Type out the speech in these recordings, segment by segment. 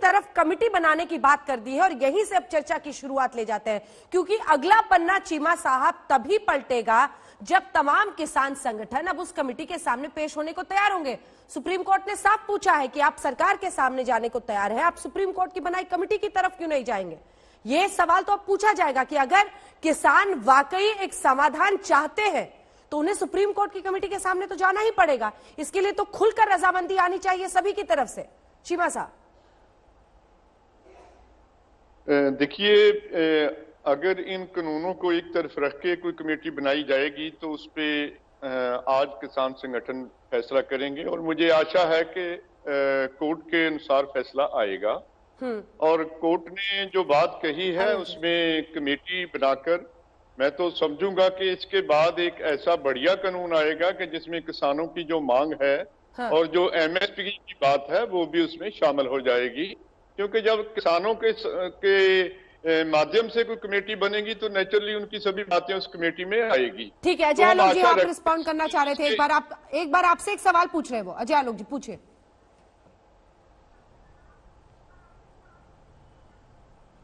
तरफ कमेटी बनाने की बात कर दी है और यहीं से अब चर्चा की शुरुआत ले जाते हैं, क्योंकि अगला पन्ना चीमा साहब तभी पलटेगा जब तमाम किसान संगठन अब उस कमेटी के सामने पेश होने को तैयार होंगे। सुप्रीम कोर्ट ने साफ पूछा है कि आप सरकार के सामने जाने को तैयार हैं, आप सुप्रीम कोर्ट की बनाई कमेटी की तरफ क्यों नहीं जाएंगे? यह सवाल तो अब पूछा जाएगा कि अगर किसान वाकई एक समाधान चाहते हैं तो उन्हें सुप्रीम कोर्ट की कमेटी के सामने तो जाना ही पड़ेगा। इसके लिए तो खुलकर रजामंदी आनी चाहिए सभी की तरफ से। चीमा साहब, देखिए, अगर इन कानूनों को एक तरफ रख के कोई कमेटी बनाई जाएगी तो उस पे आज किसान संगठन फैसला करेंगे और मुझे आशा है कि कोर्ट के अनुसार फैसला आएगा। और कोर्ट ने जो बात कही है उसमें कमेटी बनाकर मैं तो समझूंगा कि इसके बाद एक ऐसा बढ़िया कानून आएगा कि जिसमें किसानों की जो मांग है और जो एमएसपी की बात है वो भी उसमें शामिल हो जाएगी, क्योंकि जब किसानों के माध्यम से कोई कमेटी बनेगी तो नेचुरली उनकी सभी बातें उस कमेटी में आएगी। ठीक है, अजय आलोक जी आप रिस्पॉन्ड करना चाह रहे थे, एक बार आपसे एक सवाल पूछ रहे हैं वो। अजय आलोक जी पूछिए।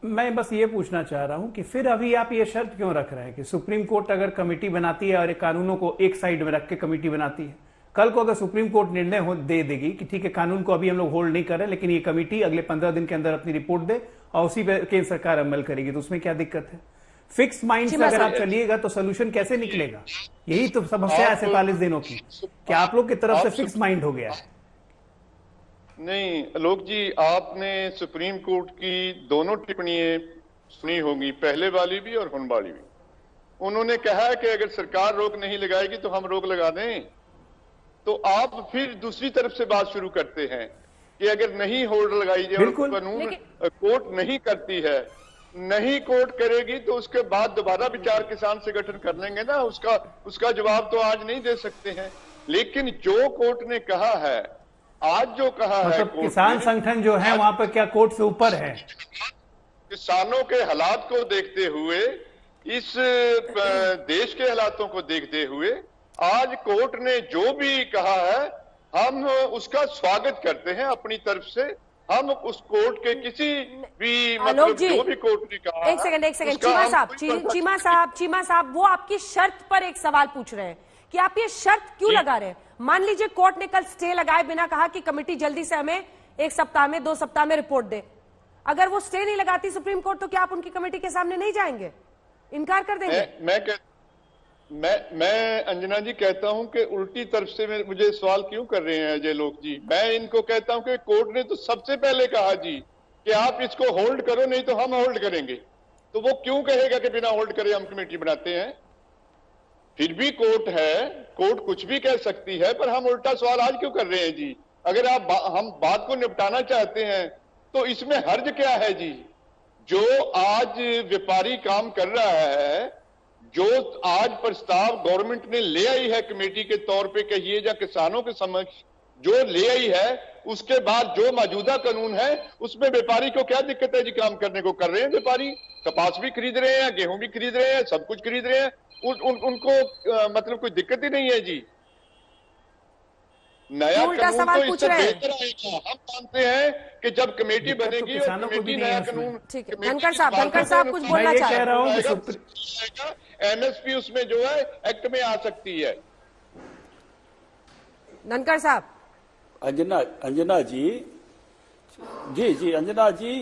मैं बस ये पूछना चाह रहा हूं कि फिर अभी आप ये शर्त क्यों रख रहे हैं कि सुप्रीम कोर्ट अगर कमेटी बनाती है और कानूनों को एक साइड में रख के कमेटी बनाती है, कल को अगर सुप्रीम कोर्ट निर्णय दे देगी कि ठीक है कानून को अभी हम लोग होल्ड नहीं कर रहे लेकिन ये कमेटी अगले 15 दिन के अंदर अपनी रिपोर्ट दे और उसी पे केंद्र सरकार अमल करेगी, तो उसमें क्या दिक्कत है? फिक्स माइंड से अगर आप चलिएगा तो सोल्यूशन कैसे निकलेगा? यही तो समस्या है 47 दिनों की कि आप लोग की तरफ से फिक्स माइंड हो गया है। नहीं आलोक जी, आपने सुप्रीम कोर्ट की दोनों टिप्पणियां सुनी होगी, पहले वाली भी और हुन वाली भी। उन्होंने कहा है कि अगर सरकार रोक नहीं लगाएगी तो हम रोक लगा दें। तो आप फिर दूसरी तरफ से बात शुरू करते हैं कि अगर नहीं होल्ड लगाई जाए और कानून कोर्ट नहीं करती है, नहीं कोर्ट करेगी तो उसके बाद दोबारा विचार किसान संगठन कर लेंगे ना। उसका जवाब तो आज नहीं दे सकते हैं, लेकिन जो कोर्ट ने कहा है, आज जो कहा है किसान संगठन जो है वहां पर क्या कोर्ट से ऊपर है? किसानों के हालात को देखते हुए, इस देश के हालातों को देखते हुए आज कोर्ट ने जो भी कहा है हम उसका स्वागत करते हैं अपनी तरफ से। हम उस कोर्ट के किसी भी मतलब जो भी कोर्ट ने कहा। एक सेकंड चीमा साहब वो आपकी शर्त पर एक सवाल पूछ रहे हैं कि आप ये शर्त क्यों लगा रहे हैं? मान लीजिए कोर्ट ने कल स्टे लगाए बिना कहा कि कमेटी जल्दी से हमें 1 सप्ताह में 2 सप्ताह में रिपोर्ट दे, अगर वो स्टे नहीं लगाती सुप्रीम कोर्ट तो क्या आप उनकी कमेटी के सामने नहीं जाएंगे, इनकार कर देंगे? मैं अंजना जी कहता हूं कि उल्टी तरफ से मुझे सवाल क्यों कर रहे हैं अजय लोक जी। मैं इनको कहता हूं कि कोर्ट ने तो सबसे पहले कहा जी कि आप इसको होल्ड करो, नहीं तो हम होल्ड करेंगे। तो वो क्यों कहेगा कि बिना होल्ड करे हम कमेटी बनाते हैं? फिर भी कोर्ट है, कोर्ट कुछ भी कह सकती है, पर हम उल्टा सवाल आज क्यों कर रहे हैं जी? अगर हम बात को निपटाना चाहते हैं तो इसमें हर्ज क्या है जी? जो आज व्यापारी काम कर रहा है, जो आज प्रस्ताव गवर्नमेंट ने ले आई है कमेटी के तौर पे कहिए या किसानों के समक्ष जो ले आई है, उसके बाद जो मौजूदा कानून है उसमें व्यापारी को क्या दिक्कत है जी? काम करने को कर रहे हैं व्यापारी, कपास भी खरीद रहे हैं, गेहूं भी खरीद रहे हैं, सब कुछ खरीद रहे हैं, उनको मतलब कोई दिक्कत ही नहीं है जी। नया कानून तो इससे बेहतर आएगा। हम मानते हैं कि जब कमेटी बनेगी और कमेटी नया कानून, धनखड़ साहब कुछ बोलना चाह रहे हैं, एमएसपी उसमें जो है एक्ट में आ सकती है। धनखड़ साहब। अंजना जी अंजना जी,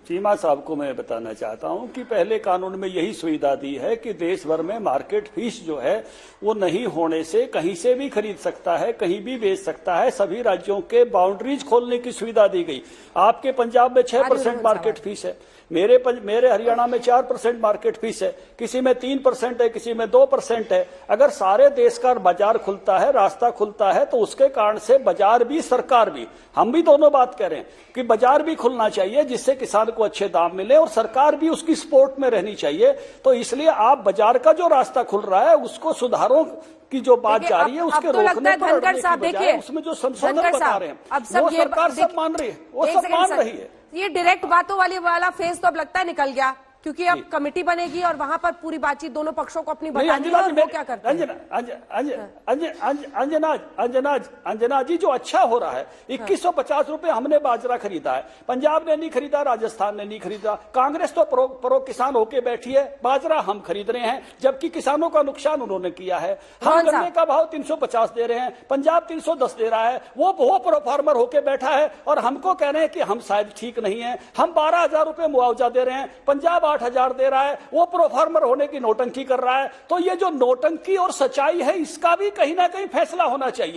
चीमा साहब को मैं बताना चाहता हूं कि पहले कानून में यही सुविधा दी है कि देश भर में मार्केट फीस जो है वो नहीं होने से कहीं से भी खरीद सकता है, कहीं भी बेच सकता है। सभी राज्यों के बाउंड्रीज खोलने की सुविधा दी गई। आपके पंजाब में 6% मार्केट फीस है, मेरे हरियाणा में 4% मार्केट फीस है, किसी में 3% है, किसी में 2% है। अगर सारे देश का बाजार खुलता है, रास्ता खुलता है, तो उसके कारण से बाजार भी, सरकार भी, हम भी दोनों बात करें कि बाजार भी खुलना चाहिए जिससे किसान को अच्छे दाम मिले और सरकार भी उसकी सपोर्ट में रहनी चाहिए। तो इसलिए आप बाजार का जो रास्ता खुल रहा है उसको सुधारों की जो बात जा रही है उसके रोकने पर धनखड़ साहब देखिए, उसमें जो संशोधन बता रहे हैं वो सरकार सब मान रही है, वो सब मान रही है। ये डायरेक्ट बातों वाला फेज तो अब लगता है निकल गया। क्योंकि अब कमेटी बनेगी और वहां पर पूरी बातचीत दोनों पक्षों को अपनी नहीं, बतानी है और वो क्या करते हैं? अंजना जी, जो अच्छा हो रहा है, 2150 रुपए हमने बाजरा खरीदा है, पंजाब ने नहीं खरीदा, राजस्थान ने नहीं खरीदा, कांग्रेस तो प्रो किसान होके बैठी है, बाजरा हम खरीद रहे हैं, जबकि किसानों का नुकसान उन्होंने किया है। हम गन्ने का भाव 350 दे रहे हैं, पंजाब 310 दे रहा है, वो प्रो फार्मर होके बैठा है और हमको कह रहे हैं कि हम शायद ठीक नहीं है। हम 12,000 रुपए मुआवजा दे रहे हैं, पंजाब 8,000 दे रहा है, वो प्रो फार्मर होने की नोटंकी कर रहा है। तो ये जो नोटंकी और सच्चाई है, इसका भी कहीं ना कहीं फैसला होना चाहिए।